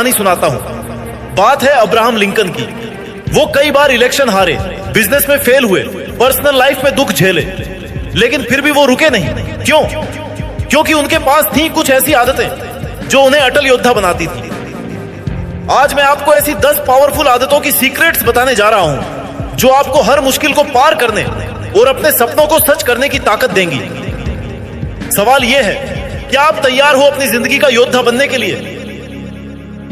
कहानी सुनाता हूँ। बात है अब्राहम लिंकन की। वो कई बार इलेक्शन हारे, बिजनेस में फेल हुए, पर्सनल लाइफ में दुख झेले, लेकिन फिर भी वो रुके नहीं। क्यों? क्योंकि उनके पास थी कुछ ऐसी आदतें जो उन्हें अटल योद्धा बनाती थी। आज मैं आपको ऐसी 10 पावरफुल आदतों की सीक्रेट्स बताने जा रहा हूं जो आपको हर मुश्किल को पार करने और अपने सपनों को सच करने की ताकत देंगी। सवाल यह है, क्या आप तैयार हो अपनी जिंदगी का योद्धा बनने के लिए?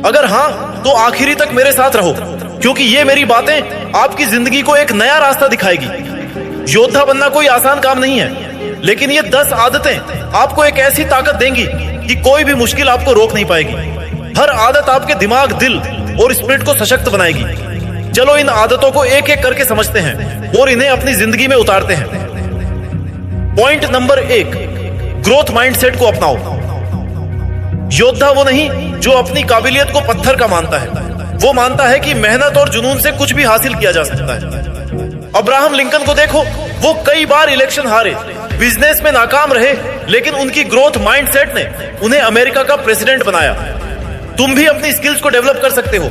अगर हां, तो आखिरी तक मेरे साथ रहो, क्योंकि ये मेरी बातें आपकी जिंदगी को एक नया रास्ता दिखाएगी। योद्धा बनना कोई आसान काम नहीं है, लेकिन ये 10 आदतें आपको एक ऐसी ताकत देंगी कि कोई भी मुश्किल आपको रोक नहीं पाएगी। हर आदत आपके दिमाग, दिल और स्पिरिट को सशक्त बनाएगी। चलो इन आदतों को एक एक करके समझते हैं और इन्हें अपनी जिंदगी में उतारते हैं। पॉइंट नंबर 1, ग्रोथ माइंडसेट को अपनाओ। योद्धा वो नहीं जो अपनी काबिलियत को पत्थर का मानता है, वो मानता है कि मेहनत और जुनून से कुछ भी हासिल किया जा सकता है। अब्राहम लिंकन को देखो, वो कई बार इलेक्शन हारे, बिजनेस में नाकाम रहे, लेकिन उनकी ग्रोथ माइंडसेट ने उन्हें अमेरिका का प्रेसिडेंट बनाया। तुम भी अपनी स्किल्स को डेवलप कर सकते हो,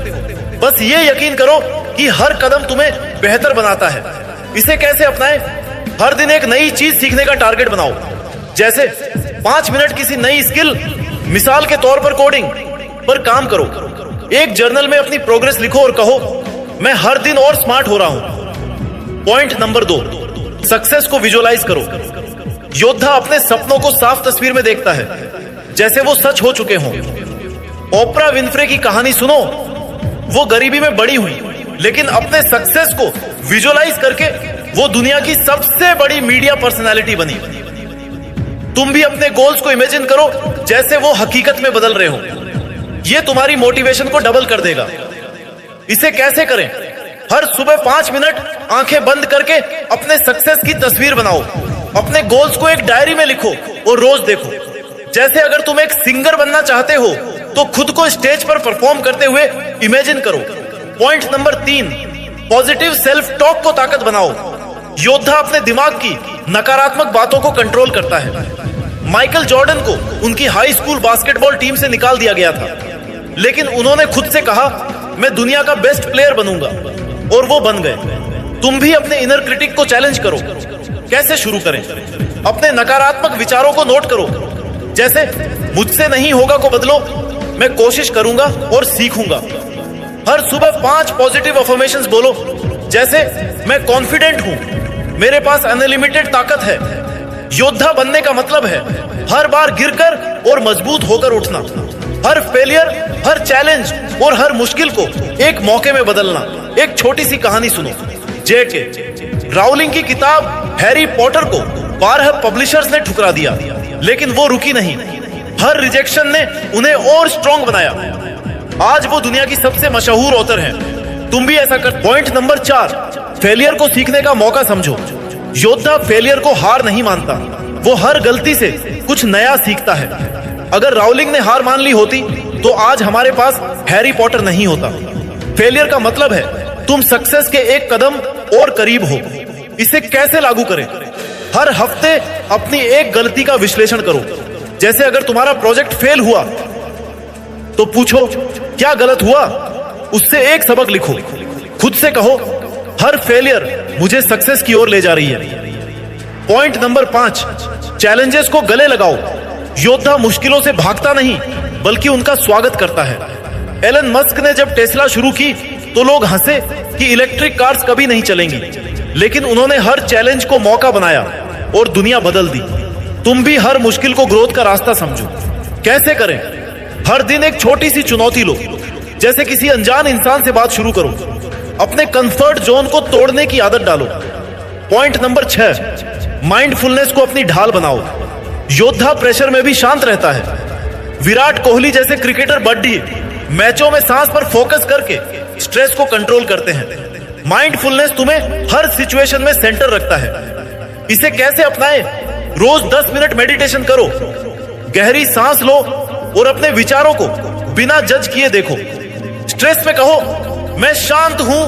बस ये यकीन करो कि हर कदम तुम्हें बेहतर बनाता है। इसे कैसे अपनाएं? हर दिन एक नई चीज सीखने का टारगेट बनाओ। जैसे 5 मिनट किसी नई स्किल, मिसाल के तौर पर कोडिंग पर काम करो। एक जर्नल में अपनी प्रोग्रेस लिखो और कहो, मैं हर दिन और स्मार्ट हो रहा हूं। पॉइंट नंबर 2, सक्सेस को विजुअलाइज करो। योद्धा अपने सपनों को साफ तस्वीर में देखता है, जैसे वो सच हो चुके हों। ओपरा विनफ्रे की कहानी सुनो। वो गरीबी में बड़ी हुई, लेकिन अपने सक्सेस को विजुअलाइज करके वो दुनिया की सबसे बड़ी मीडिया पर्सनालिटी बनी। तुम भी अपने गोल्स को इमेजिन करो जैसे वो हकीकत में बदल रहे हो। ये तुम्हारी मोटिवेशन को डबल कर देगा। इसे कैसे करें? हर सुबह 5 मिनट आंखें बंद करके अपने सक्सेस की तस्वीर बनाओ। अपने गोल्स को एक डायरी में लिखो और रोज देखो। जैसे अगर तुम एक सिंगर बनना चाहते हो तो खुद को स्टेज पर परफॉर्म करते हुए इमेजिन करो। Point number 3, positive self talk को ताकत बनाओ। योद्धा अपने दिमाग की नकारात्मक बातों को कंट्रोल करता है। माइकल जॉर्डन को उनकी हाई स्कूल बास्केटबॉल टीम से निकाल दिया गया था, लेकिन उन्होंने खुद से कहा, मैं दुनिया का बेस्ट प्लेयर बनूंगा, और वो बन गए। तुम भी अपने इनर क्रिटिक को चैलेंज करो। कैसे शुरू करें? अपने नकारात्मक विचारों को नोट करो। जैसे मुझसे नहीं होगा को बदलो, मैं कोशिश करूंगा और सीखूंगा। हर सुबह 5 पॉजिटिव अफर्मेशंस बोलो, जैसे मैं कॉन्फिडेंट हूं, मेरे पास अनलिमिटेड ताकत है। योद्धा बनने का मतलब है हर बार गिरकर और मजबूत होकर उठना। हर फेलियर, हर चैलेंज और हर मुश्किल को एक मौके में बदलना। एक छोटी सी कहानी सुनो। जेके राउलिंग की किताब हैरी पॉटर को 12 पब्लिशर्स ने ठुकरा दिया, लेकिन वो रुकी नहीं। हर रिजेक्शन ने उन्हें और स्ट्रॉन्ग बनाया। आज वो दुनिया की सबसे मशहूर ऑथर हैं। तुम भी ऐसा कर। पॉइंट नंबर 4, फेलियर को सीखने का मौका समझो। योद्धा फेलियर को हार नहीं मानता, वो हर गलती से कुछ नया सीखता है। अगर राउलिंग ने हार मान ली होती तो आज हमारे पास हैरी पॉटर नहीं होता। फेलियर का मतलब है तुम सक्सेस के एक कदम और करीब हो। इसे कैसे लागू करें? हर हफ्ते अपनी एक गलती का विश्लेषण करो। जैसे अगर तुम्हारा प्रोजेक्ट फेल हुआ तो पूछो, क्या गलत हुआ? उससे एक सबक लिखो। खुद से कहो, हर फेलियर मुझे सक्सेस की ओर ले जा रही है। पॉइंट नंबर 5, चैलेंजेस को गले लगाओ। योद्धा मुश्किलों से भागता नहीं, बल्कि उनका स्वागत करता है। एलन मस्क ने जब टेस्ला शुरू की तो लोग हंसे कि इलेक्ट्रिक कार्स कभी नहीं चलेंगी, लेकिन उन्होंने हर चैलेंज को मौका बनाया और दुनिया बदल दी। तुम भी हर मुश्किल को ग्रोथ का रास्ता समझो। कैसे करें? हर दिन एक छोटी सी चुनौती लो। जैसे किसी अनजान इंसान से बात शुरू करो। अपने कंफर्ट जोन को तोड़ने की आदत डालो। पॉइंट नंबर 6, माइंडफुलनेस को अपनी ढाल बनाओ। योद्धा प्रेशर में भी शांत रहता है। विराट कोहली जैसे क्रिकेटर बड्डी मैचों में सांस पर फोकस करके स्ट्रेस को कंट्रोल करते हैं। माइंडफुलनेस तुम्हें हर सिचुएशन में सेंटर रखता है। इसे कैसे अपनाएं? रोज 10 मिनट मेडिटेशन करो। गहरी सांस लो और अपने विचारों को बिना जज किए देखो। स्ट्रेस में कहो, मैं शांत हूं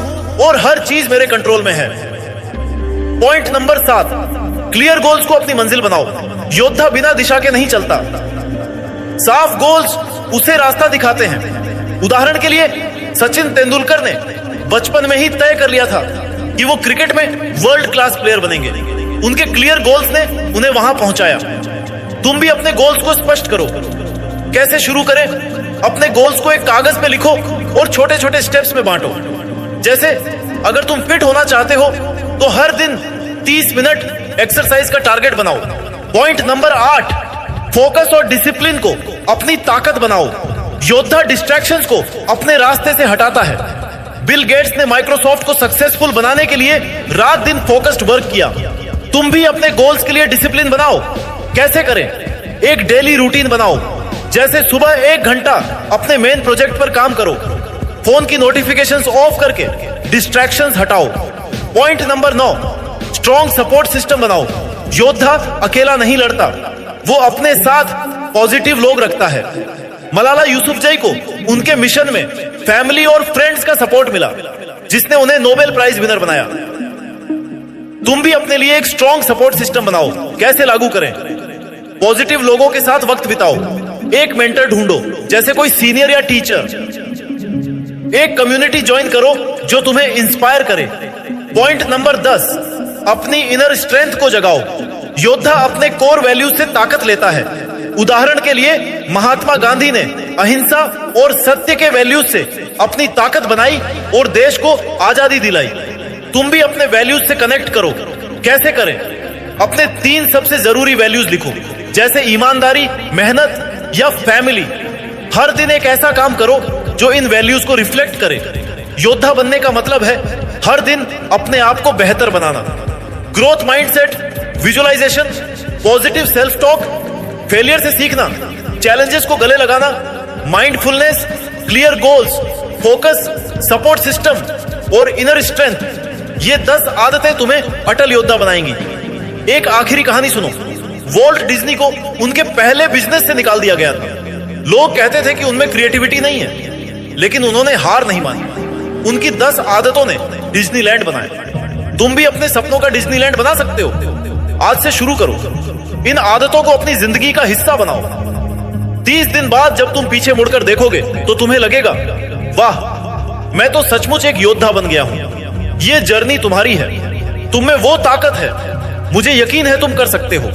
और हर चीज मेरे कंट्रोल में है। पॉइंट नंबर 7, क्लियर गोल्स को अपनी मंजिल बनाओ। योद्धा बिना दिशा के नहीं चलता। साफ गोल्स उसे रास्ता दिखाते हैं। उदाहरण के लिए सचिन तेंदुलकर ने बचपन में ही तय कर लिया था कि वो क्रिकेट में वर्ल्ड क्लास प्लेयर बनेंगे। उनके क्लियर गोल्स ने उन्हें वहां पहुंचाया। तुम भी अपने गोल्स को स्पष्ट करो। कैसे शुरू करें? अपने गोल्स को एक कागज पे लिखो और छोटे छोटे स्टेप्स में बांटो। जैसे अगर तुम फिट होना चाहते हो तो हर दिन 30 मिनट एक्सरसाइज का टारगेट बनाओ। पॉइंट नंबर 8, फोकस और डिसिप्लिन को अपनी ताकत बनाओ। योद्धा डिस्ट्रैक्शंस को अपने रास्ते से हटाता है। बिल गेट्स ने माइक्रोसॉफ्ट को सक्सेसफुल बनाने के लिए रात दिन फोकस्ड वर्क किया। तुम भी अपने गोल्स के लिए डिसिप्लिन बनाओ। कैसे करें? एक डेली रूटीन बनाओ। जैसे सुबह 1 घंटा अपने मेन प्रोजेक्ट पर काम करो। फोन की नोटिफिकेशंस ऑफ करके डिस्ट्रैक्शंस हटाओ। Point number 9, strong support system बनाओ। योद्धा अकेला नहीं लड़ता, वो अपने साथ पॉजिटिव लोग रखता है। मलाला यूसुफजई को उनके मिशन में फैमिली और फ्रेंड्स का सपोर्ट मिला, जिसने उन्हें नोबेल प्राइज विनर बनाया। तुम भी अपने लिए एक स्ट्रॉन्ग सपोर्ट सिस्टम बनाओ। कैसे लागू करें? पॉजिटिव लोगों के साथ वक्त बिताओ। एक मेंटर ढूंढो, जैसे कोई सीनियर या टीचर। एक कम्युनिटी ज्वाइन करो जो तुम्हें इंस्पायर करे। पॉइंट नंबर 10, अपनी इनर स्ट्रेंथ को जगाओ। योद्धा अपने कोर वैल्यूज से ताकत लेता है। उदाहरण के लिए महात्मा गांधी ने अहिंसा और सत्य के वैल्यूज से अपनी ताकत बनाई और देश को आजादी दिलाई। तुम भी अपने वैल्यूज से कनेक्ट करो। कैसे करें? अपने 3 सबसे जरूरी वैल्यूज लिखो, जैसे ईमानदारी, मेहनत या फैमिली। हर दिन एक ऐसा काम करो जो इन वैल्यूज को रिफ्लेक्ट करे। योद्धा बनने का मतलब है हर दिन अपने आप को बेहतर बनाना। Growth mindset, visualisation, positive self talk, failure से सीखना, चैलेंजेस को गले लगाना, mindfulness, clear goals, focus, support system और इनर स्ट्रेंथ, ये 10 आदतें तुम्हें अटल योद्धा बनाएंगी। एक आखिरी कहानी सुनो। वॉल्ट डिज्नी को उनके पहले बिजनेस से निकाल दिया गया था। लोग कहते थे कि उनमें क्रिएटिविटी नहीं है, लेकिन उन्होंने हार नहीं मानी। उनकी 10 आदतों ने डिज्नीलैंड बनाया। तुम भी अपने सपनों का डिज्नीलैंड बना सकते हो। आज से शुरू करो। इन आदतों को अपनी जिंदगी का हिस्सा बनाओ। 30 दिन बाद जब तुम पीछे मुड़कर देखोगे तो तुम्हें लगेगा, वाह, मैं तो सचमुच एक योद्धा बन गया हूं। ये जर्नी तुम्हारी है। तुम में वो ताकत है, मुझे यकीन है तुम कर सकते हो।